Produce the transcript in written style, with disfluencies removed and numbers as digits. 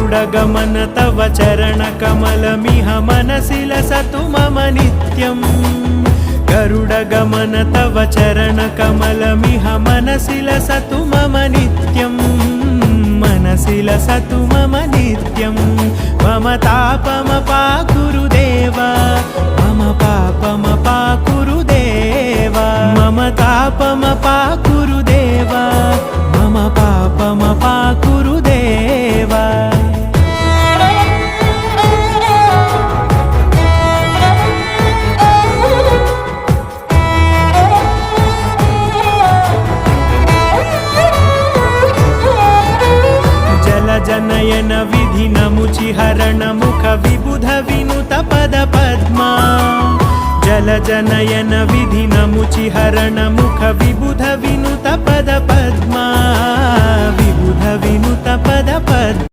गरुडगमन तव चरणकमलमिह मनसि लसतु मम नित्यम् गरुडगमन तव चरणकमलमिह मनसि लसतु मम नित्यम् मनसि लसतु मम नित्यम् मम तापमपाकुरु देव मम पापमपाकुरु देव मम तापमपाकुरु देव मम पापमपाकुरु देव जनयन विधिनमुचिहरण मुख विबुध विनुत पद पद्मा जलजनयन विधिनमुचिहरण मुख विबुध विनुत पद पद्मा विबुध विनुत पद पद्मा